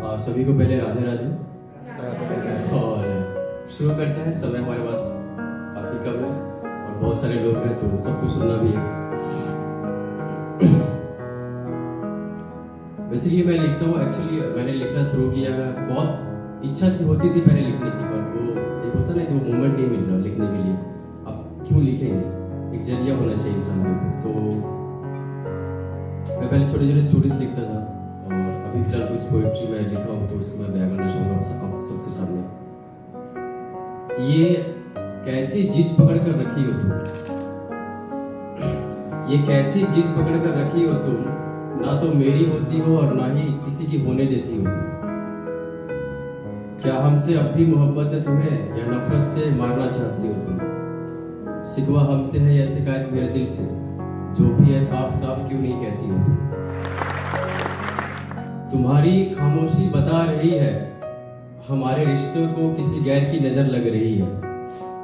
सभी को पहले राधे राधे। और शुरू करते हैं। समय हमारे पास काफ़ी कम है और बहुत सारे लोग हैं तो सबको सुनना भी है। बेसिकली मैं लिखता हूँ, एक्चुअली मैंने लिखना शुरू किया, बहुत इच्छा होती थी पहले लिखने की, पर वो एक होता ना कि वो मोमेंट नहीं मिल रहा लिखने के लिए। अब क्यों लिखेंगे, एक जरिया होना चाहिए इंसान को। तो मैं पहले छोटे छोटे स्टोरीज लिखता था और अभी फिलहाल कुछ पोइट्री मैं लिखा हूँ तो उसको मैं बयां करना चाहूँगा आप सबके सामने। ये कैसी जिद पकड़ कर रखी हो तुम, ये कैसी जिद पकड़ कर रखी हो तुम, ना तो मेरी होती हो और ना ही किसी की होने देती हो तुम। क्या हमसे अब भी मोहब्बत है तुम्हें या नफरत से मारना चाहती हो तुम? शिकवा हमसे है या शिकायत मेरे दिल से, जो भी है साफ साफ क्यों नहीं कहती हो तुम? तुम्हारी खामोशी बता रही है हमारे रिश्तों को किसी गैर की नजर लग रही है।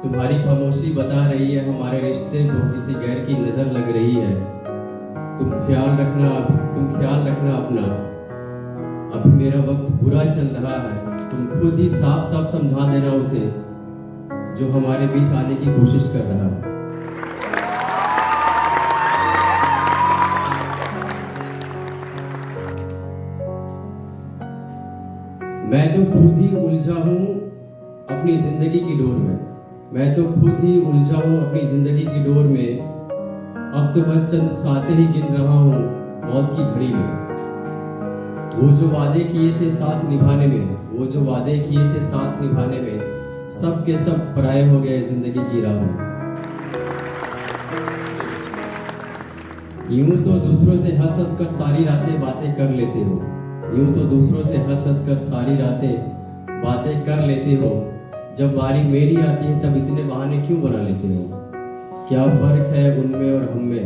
तुम्हारी खामोशी बता रही है हमारे रिश्ते को किसी गैर की नजर लग रही है। तुम ख्याल रखना अपना, अभी मेरा वक्त बुरा चल रहा है। तुम खुद ही साफ साफ समझा देना उसे जो हमारे बीच आने की कोशिश कर रहा है। मैं तो खुद ही उलझा हूँ अपनी जिंदगी की डोर में, मैं तो खुद ही उलझा हूँ अपनी जिंदगी की डोर में। अब तो बस चंद सांसें ही गिन रहा हूँ मौत की घड़ी में। वो जो वादे किए थे साथ निभाने में, वो जो वादे किए थे साथ निभाने में, सब के सब पराये हो गए जिंदगी की राह में। यूं तो दूसरों से हंस हंस कर सारी रातें बातें कर लेते हो, यूं तो दूसरों से हंस हंस कर सारी रातें बातें कर लेते हो। जब बारी मेरी आती है तब इतने बहाने क्यों बना लेते हो? क्या फर्क है उनमें और हम में,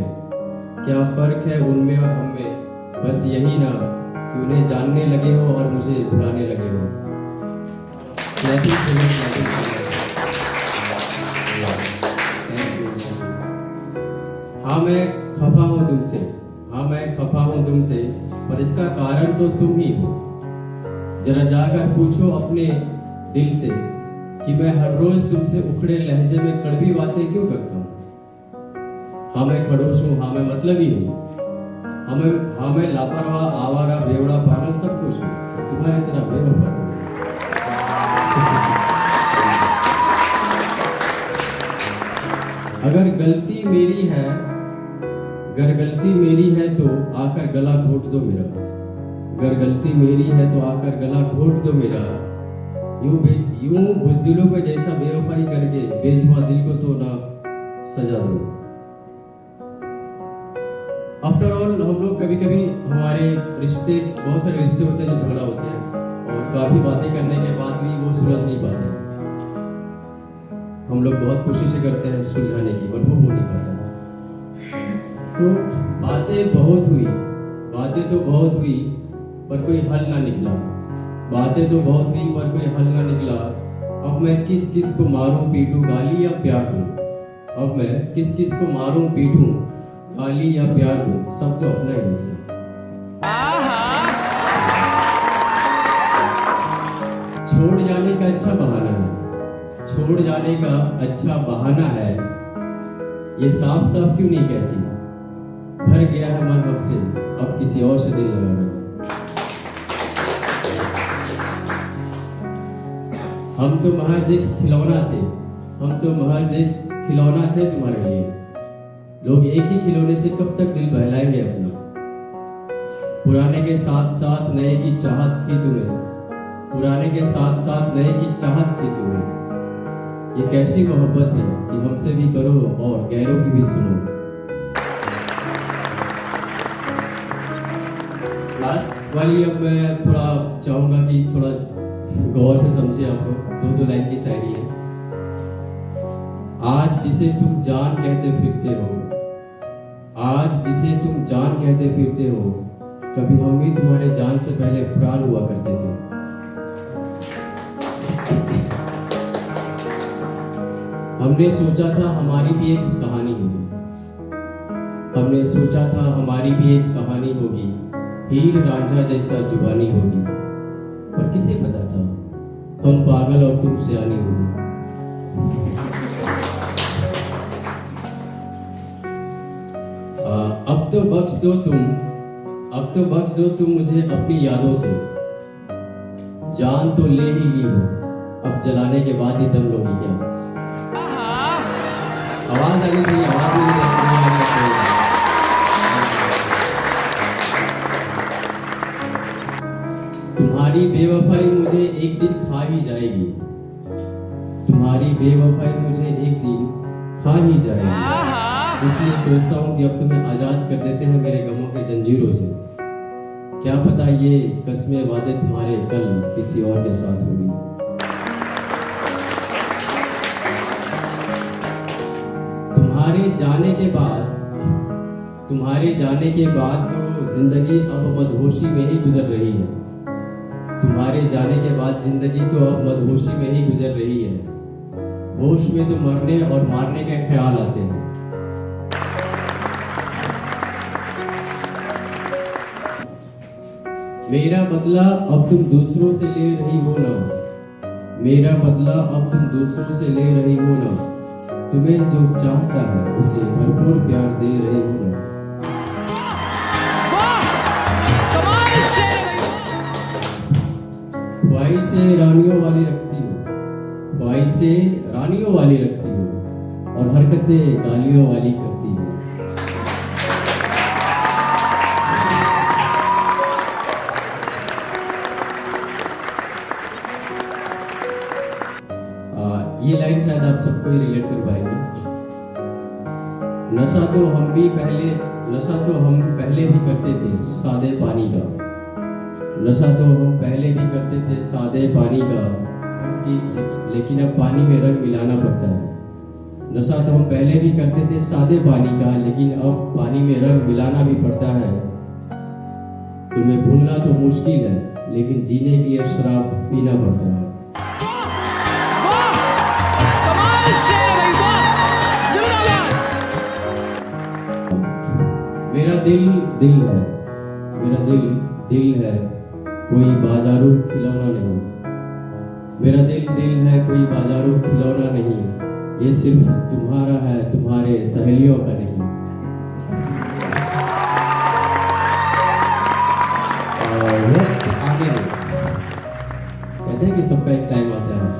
क्या फर्क है उनमें और हम में? बस यही ना कि उन्हें जानने लगे हो और मुझे भुलाने लगे हो। हाँ मैं खफा हूँ तुमसे, हाँ मैं खफा हूँ तुमसे, पर इसका कारण तो तुम ही हो। जरा जाकर पूछो अपने दिल से कि मैं हर रोज तुमसे उखड़े लहजे में कड़वी बातें क्यों करता हूँ। हाँ मैं खड़ूस हूँ, हाँ मैं मतलबी हूँ, हाँ मैं लापरवाह आवारा बेवड़ा पागल सब कुछ हूँ, तुम्हारी तरह बेवफा हूँ। अगर गलती मेरी है तो आकर गला घोट दो मेरा, अगर गलती मेरी है तो आकर गला घोट दो मेरा। यूं बुज़दिलों को जैसा बेवफाई करके बेजुबान दिल को तो ना सजा दो। आफ्टर ऑल हम लोग कभी कभी हमारे रिश्ते, बहुत सारे रिश्ते होते हैं जो झगड़ा होते हैं और काफी बातें करने के बाद भी वो सुलझ नहीं पाते। हम लोग बहुत कोशिशें करते हैं सुलझाने की, पर वो हो नहीं पाता। तो बातें तो बहुत हुई पर कोई हल ना निकला, बातें तो बहुत हुई पर कोई हल ना निकला। अब मैं किस किस को मारूं पीटूं, गाली या प्यार दूं? अब मैं किस किस को मारूं पीटूं, गाली या प्यार दूं? सब तो अपना ही निकला। छोड़ जाने का अच्छा बहाना है, छोड़ जाने का अच्छा बहाना है, ये साफ साफ क्यों नहीं कहती? भर गया है मन अब से, अब किसी और से दिल लगाना है। हम तो महज एक खिलौना थे, हम तो महज एक खिलौना थे तुम्हारे लिए। लोग एक ही खिलौने से कब तक दिल बहलाएंगे अपना? पुराने के साथ साथ नए की चाहत थी तुम्हें, पुराने के साथ साथ नए की चाहत थी तुम्हें। ये कैसी मोहब्बत है कि हमसे भी करो और गैरों की भी सुनो। लास्ट वाली अब मैं थोड़ा चाहूंगा कि थोड़ा गौर से समझे आप लोग। दो लाइन की शायरी है। आज जिसे तुम जान कहते फिरते हो, आज जिसे तुम जान कहते फिरते हो, कभी हम भी तुम्हारे जान से पहले प्राण हुआ करते थे। हमने सोचा था हमारी भी एक कहानी होगी, हमने सोचा था हमारी भी एक कहानी होगी, हीर रांझा जैसा जुबानी होगी। किसे पता था हम पागल और तुम सियानी होगी। अब तो बख्श दो तुम मुझे अपनी यादों से। जान तो ले ही ली हो, अब जलाने के बाद ही दम लोगी क्या। आवाज आनी चाहिए, आवाज नहीं चाहिए। तुम्हारी बेवफाई मुझे एक दिन खा ही जाएगी, तुम्हारी बेवफाई मुझे एक दिन खा ही जाएगी। इसलिए सोचता हूँ कि अब तुम्हें आजाद कर देते हैं मेरे गमों के जंजीरों से। क्या पता ये कस्में वादे तुम्हारे कल किसी और के साथ होगी। तुम्हारे जाने के बाद तो जिंदगी अब मदहोशी में ही गुजर रही है। तुम्हारे जाने के बाद जिंदगी तो अब मदहोशी में ही गुजर रही है। होश में तो मरने और मारने के ख्याल आते हैं। मेरा बदला अब तुम दूसरों से ले रही हो ना, मेरा बदला अब तुम दूसरों से ले रही हो ना। तुम्हें जो चाहता है उसे भरपूर प्यार दे रही हो ना। ख्वाहिशें रानियों वाली रखती हो, ख्वाहिशें रानियों वाली रखती हो और हरकतें गालियों वाली करती हो। ये लाइन शायद आप सबको ही रिलेट कर पाएंगे। नशा तो हम पहले भी करते थे सादे पानी का, नशा तो हम पहले भी करते थे सादे पानी का, लेकिन अब पानी में रंग मिलाना पड़ता है। नशा तो हम पहले भी करते थे सादे पानी का, लेकिन अब पानी में रंग मिलाना भी पड़ता है। तुम्हें भूलना तो मुश्किल है, लेकिन जीने के लिए शराब पीना पड़ता है। मेरा दिल है, मेरा दिल है, कोई बाजारू खिलौना नहीं। मेरा दिल है, कोई बाजारू खिलौना नहीं। ये सिर्फ तुम्हारा है, तुम्हारे सहेलियों का नहीं। वक्त आने दे, कहते हैं कि सबका एक टाइम आता है।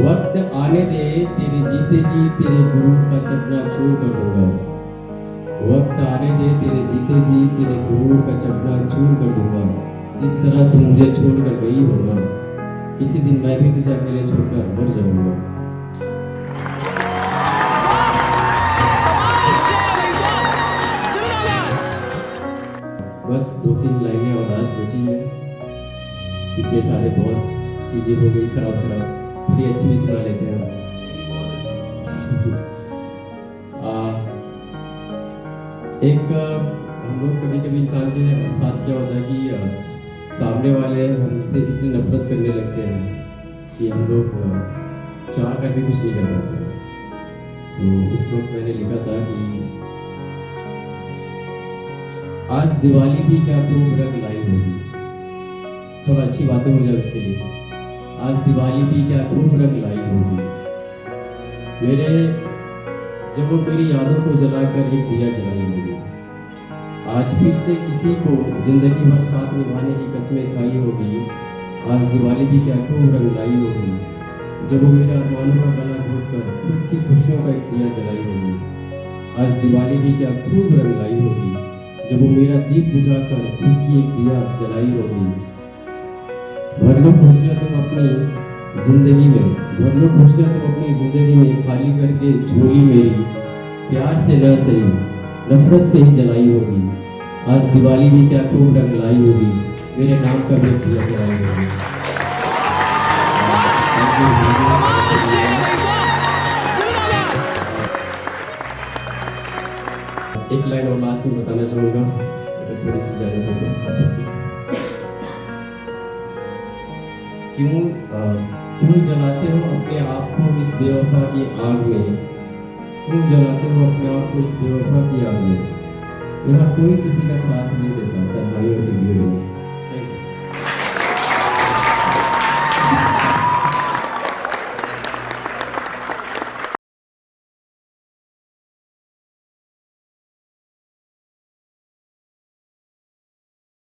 वक्त आने दे, तेरे जीते जी तेरे गुरूर का चकना चूर कर दूंगा। वक्त आने दे, तेरे जीते जी तेरे गुरूर का चकना चूर कर दूंगा। जिस तरह तुम मुझे छोड़कर गई हो ना, किसी दिन मैं भी तुझे अकेले छोड़कर मर जाऊंगा। बस 2-3 लाइनें और लास्ट बची है। इतने सारे बहुत चीजें हो गई खराब, थोड़ी अच्छी भी सुना लेते हैं। एक हम लोग कभी इंसान के साथ क्या होता है कि सामने वाले हमसे इतनी नफरत करने लगते हैं कि हम लोग चाह कर भी कुछ नहीं कर पाते। तो उस वक्त मैंने लिखा था कि आज दिवाली भी क्या खूब रंग लाई होगी। थोड़ा अच्छी बातें हो जाए उसके लिए। आज दिवाली भी क्या खूब रंग लाई होगी। जब वो मेरी यादों को जलाकर एक दिया जलाई होगी। आज फिर से किसी को जिंदगी भर साथ निभाने की कसमें खाई होगी। आज दिवाली भी क्या खूब रंग लाई होगी। जब वो मेरे अरमानों का गला घोटकर खुद की खुशियों का एक दिया जलाई होगी। आज दिवाली भी क्या खूब रंग लाई होगी। जब वो मेरा दीप बुझाकर खुद की एक दिया जलाई होगी। भर लो खुशियां तुम अपनी जिंदगी में, भर लो खुशियां तुम अपनी जिंदगी में, खाली करके झोली मेरी प्यार से न सही नफरत से ही जलाई होगी। आज दिवाली भी क्या खूब रंग लाई होगी। मेरे नाम का भी दिया जलाई होगी। एक लाइन और लास्ट में बताना चाहूंगा, अगर थोड़ी सी इजाजत हो तो। क्यों जलाते हो अपने आप को इस बेवफा की आग में। क्यों जलाते हो अपने आप को इस बेवफा की आग में। यहाँ कोई किसी का साथ नहीं देता तन्हाइयों की भीड़ में।